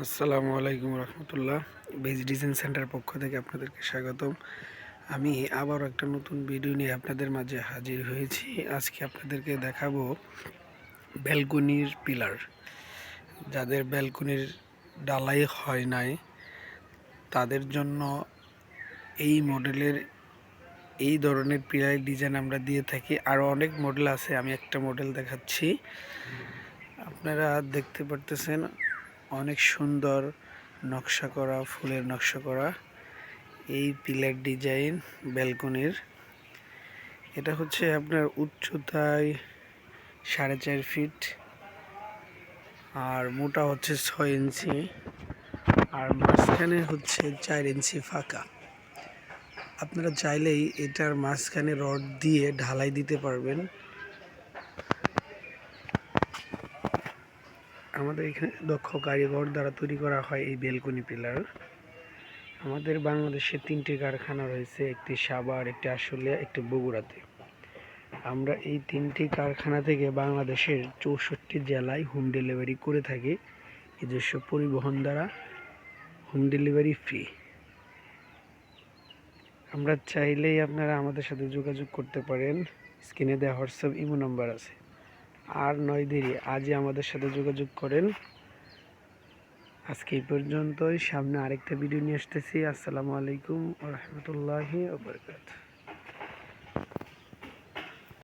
আসসালামু আলাইকুম রহমতুল্লাহ। Base design centre পক্ষ থেকে আপনাদেরকে স্বাগতম। আমি আবারও একটা নতুন ভিডিও নিয়ে আপনাদের মাঝে হাজির হয়েছি। আজকে আপনাদেরকে দেখাবো ব্যালকনির পিলার। যাদের ব্যালকনির ডালাই হয় নাই তাদের জন্য এই মডেলের এই ধরনের পিলার ডিজাইন আমরা দিয়ে থাকি। আরও অনেক মডেল আছে, আমি একটা মডেল দেখাচ্ছি। আপনারা দেখতে পারতেছেন অনেক সুন্দর নকশা করা, ফুলের নকশা করা এই পিলার ডিজাইন ব্যালকনির। এটা হচ্ছে আপনার উচ্চতায় 4.5 ফিট আর মোটা হচ্ছে 6 ইঞ্চি আর মাঝখানে হচ্ছে 4 ইঞ্চি ফাঁকা। আপনারা চাইলেই এটার মাঝখানে রড দিয়ে ঢালাই দিতে পারবেন। আমাদের এখানে দক্ষ কারিগর দ্বারা তৈরি করা হয় এই ব্যালকনি পিলার। আমাদের বাংলাদেশে 3টি কারখানা রয়েছে, একটি সাভার, একটি আশুলিয়া, একটি বগুড়াতে। আমরা এই 3টি কারখানা থেকে বাংলাদেশের 64 জেলায় হোম ডেলিভারি করে থাকি। নিজস্ব পরিবহন দ্বারা হোম ডেলিভারি ফ্রি। আমরা চাইলেই আপনারা আমাদের সাথে যোগাযোগ করতে পারেন। স্ক্রিনে দেওয়া হোয়াটসঅ্যাপ ইমো নাম্বার আছে। আর নয় দেরি, আজই আমাদের সাথে যোগাযোগ করেন। আজকে এই পর্যন্তই। সামনে আরেকটা ভিডিও নিয়ে আসতেছি। আসসালামু আলাইকুম ওয়া রাহমাতুল্লাহি ওয়া বারাকাতুহু।